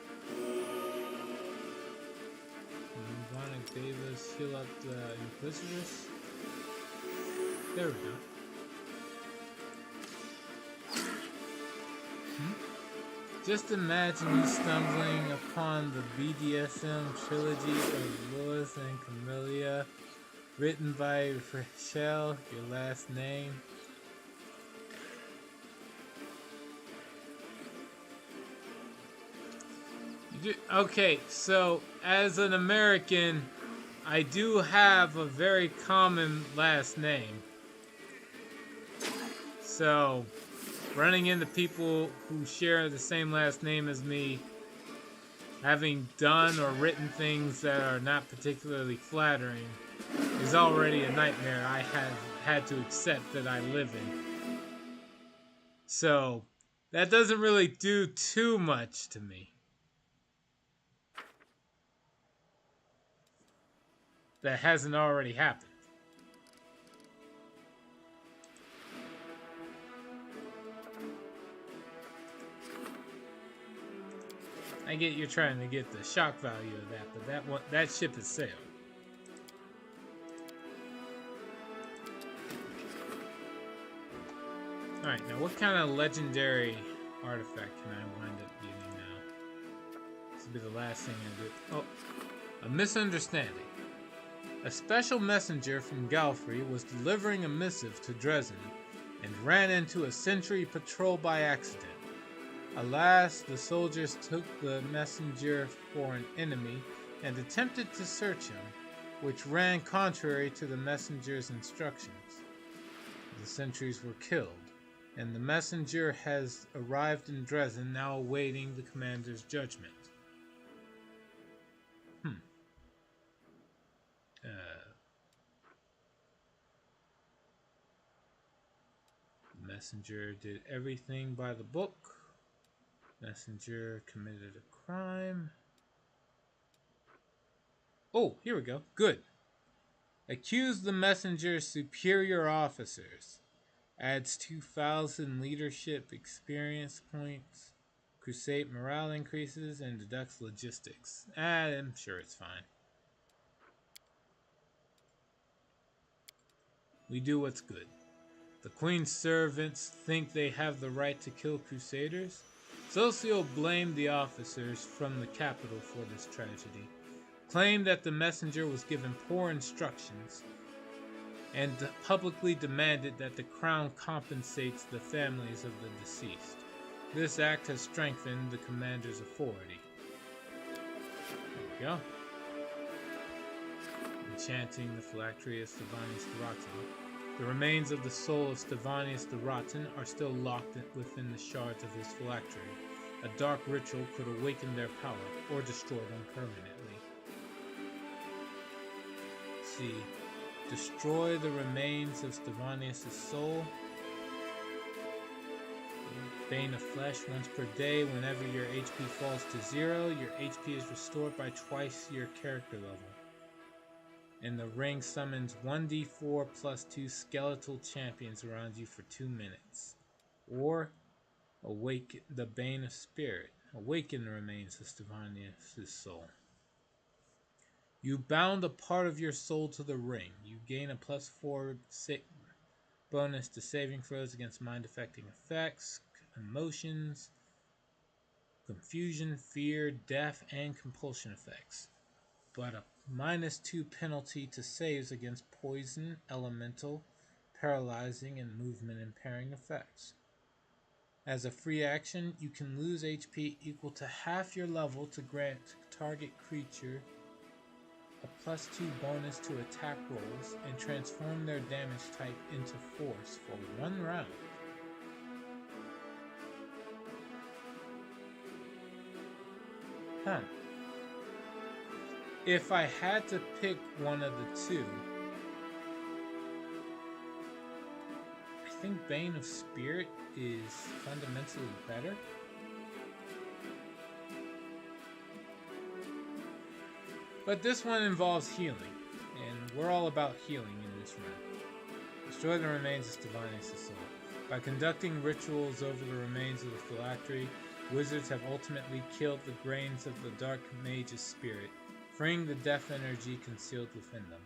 Nirvanic Davis, heal up the Inquisitors. There we go. Just imagine you stumbling upon the BDSM trilogy of Lewis and Camellia, written by Rachel, your last name. Okay, so as an American, I do have a very common last name. So, running into people who share the same last name as me, having done or written things that are not particularly flattering, is already a nightmare I have had to accept that I live in. So, that doesn't really do too much to me. That hasn't already happened. I get you're trying to get the shock value of that, but that ship has sailed. Alright, now what kind of legendary artifact can I wind up getting now? This will be the last thing I do. Oh, a misunderstanding. A special messenger from Galfrey was delivering a missive to Dresden and ran into a sentry patrol by accident. Alas, the soldiers took the messenger for an enemy and attempted to search him, which ran contrary to the messenger's instructions. The sentries were killed, and the messenger has arrived in Dresden, now awaiting the commander's judgment. The messenger did everything by the book. Messenger committed a crime. Oh, here we go. Good. Accuse the messenger's superior officers. Adds 2,000 leadership experience points. Crusade morale increases and deducts logistics. I'm sure it's fine. We do what's good. The Queen's servants think they have the right to kill Crusaders. Socio blamed the officers from the capital for this tragedy, claimed that the messenger was given poor instructions, and publicly demanded that the crown compensates the families of the deceased. This act has strengthened the commander's authority. There we go. Enchanting the phylactery of Stevanius the Rotten. The remains of the soul of Stevanius the Rotten are still locked within the shards of his phylactery. A dark ritual could awaken their power or destroy them permanently. Let's see. Destroy the remains of Stevanius' soul. Bane of Flesh once per day. Whenever your HP falls to 0, your HP is restored by twice your character level. And the ring summons 1d4 plus 2 skeletal champions around you for 2 minutes. Or awaken the Bane of Spirit. Awaken the remains of Stevanius' soul. You bound a part of your soul to the ring. You gain a +4 bonus to saving throws against mind-affecting effects, emotions, confusion, fear, death, and compulsion effects. But a -2 penalty to saves against poison, elemental, paralyzing, and movement impairing effects. As a free action, you can lose HP equal to half your level to grant target creature a +2 bonus to attack rolls, and transform their damage type into force for 1 round. Huh. If I had to pick one of the two, I think Bane of Spirit is fundamentally better. But this one involves healing, and we're all about healing in this run. Destroy the remains of Divinus Assault. By conducting rituals over the remains of the phylactery, wizards have ultimately killed the grains of the Dark Mage's spirit, freeing the death energy concealed within them.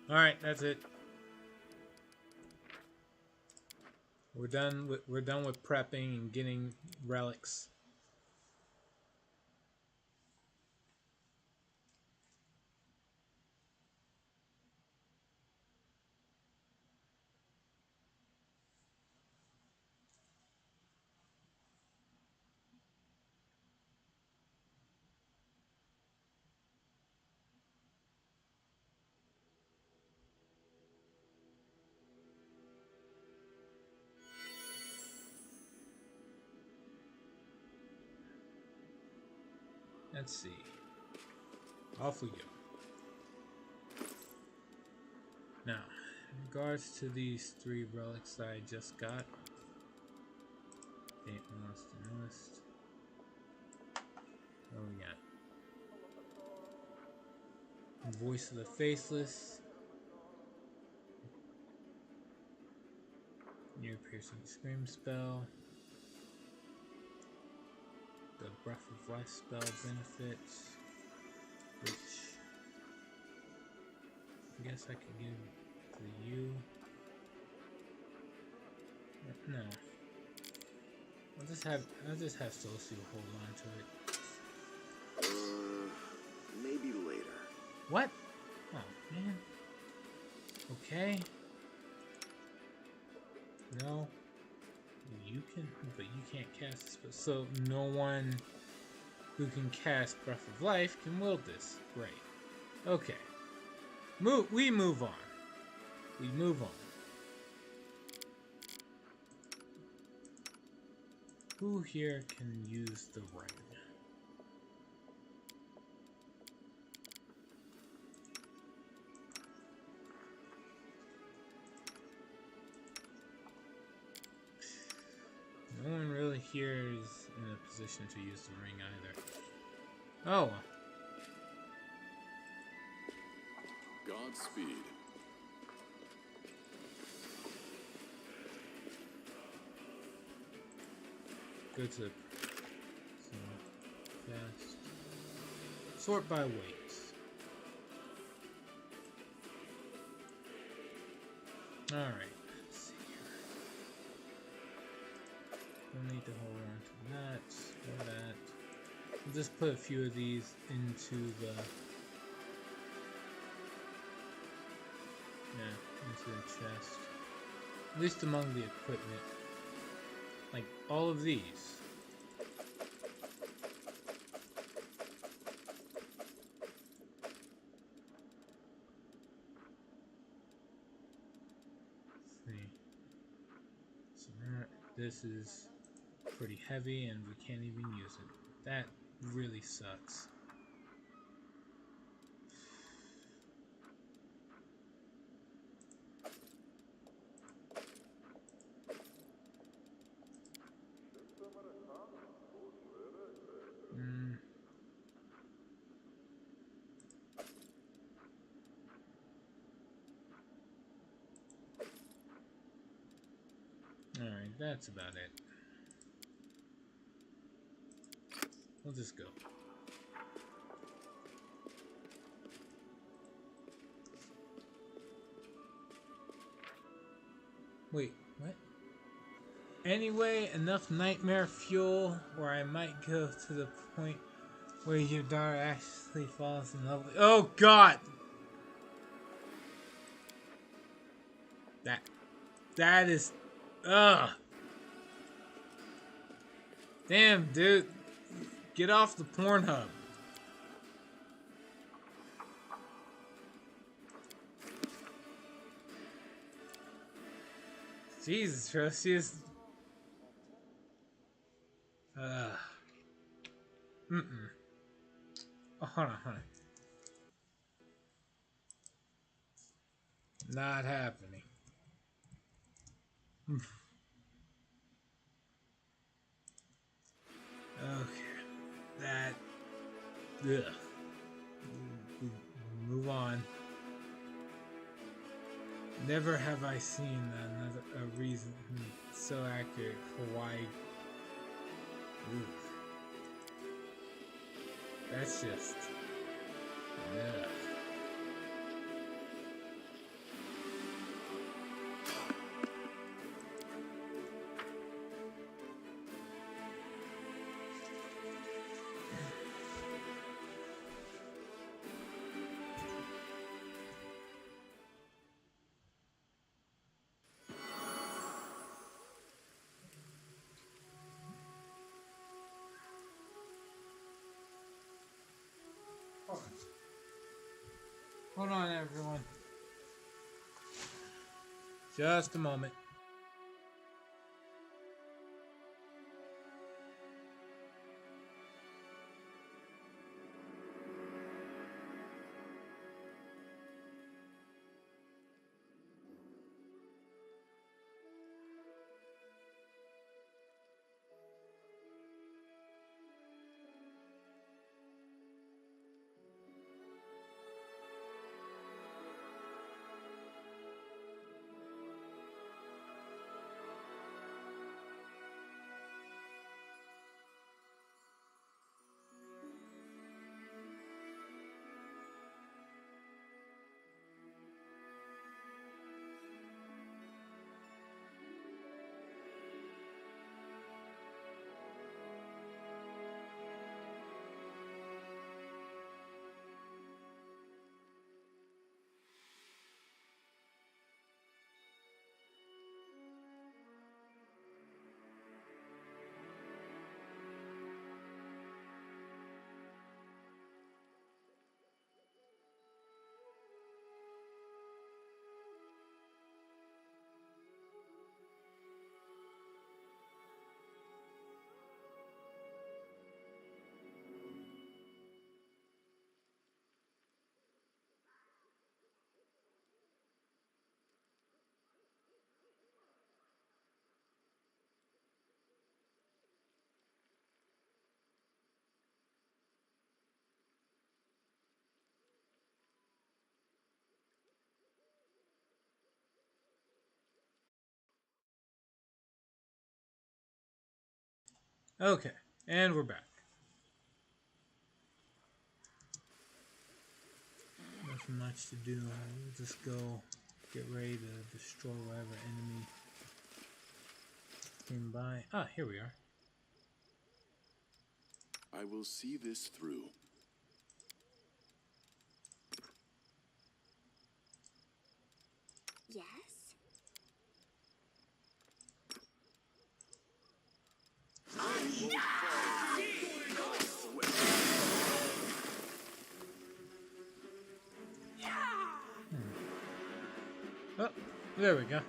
Alright, that's it. We're done with prepping and getting relics. Let's see. Off we go. Now, in regards to these 3 relics that I just got, the most newest. Oh, we got Voice of the Faceless, Ear Piercing Scream spell, the Breath of Life spell benefits, which I guess I could give to you. No. I'll just have Sosu hold on to it. Maybe later. What? Oh man. Okay. No. You can, but you can't cast this. But so no one who can cast Breath of Life can wield this. Great. Okay. We move on. We move on. Who here can use the ring? No one really here is in a position to use the ring either. Oh. Godspeed. Go to fast. Sort by weights. Alright, let's see here. We'll need to hold on to that, or that. We'll just put a few of these into the chest. At least among the equipment. Like all of these. Let's see. So this is pretty heavy and we can't even use it. That really sucks. Alright, that's about it. We'll just go. Wait, what? Anyway, enough nightmare fuel where I might go to the point where your daughter actually falls in love with— Oh god! That is— Ugh! Damn, dude. Get off the Pornhub. Jesus, Celsius. Oh, hold on. Not happening. Okay. That. Ugh. Move on. Never have I seen a reason so accurate for why. Oof. That's just. Ugh. Hold on, everyone. Just a moment. Okay, and we're back. Nothing much to do. We'll just go get ready to destroy whatever enemy came by. Ah, here we are. I will see this through. Yes? Oh, there we go.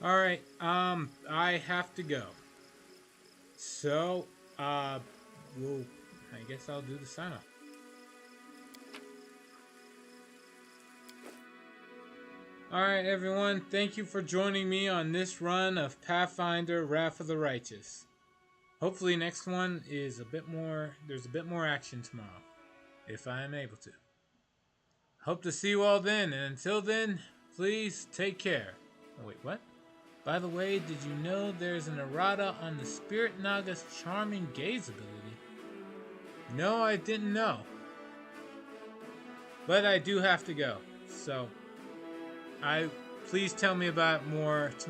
Alright, I have to go. So, well, I guess I'll do the sign off. Alright, everyone, thank you for joining me on this run of Pathfinder Wrath of the Righteous. Hopefully next one is there's a bit more action tomorrow, if I am able to. Hope to see you all then, and until then, please take care. Oh wait, what? By the way, did you know there's an errata on the Spirit Naga's Charming Gaze ability? No, I didn't know. But I do have to go, so please tell me about it more tomorrow.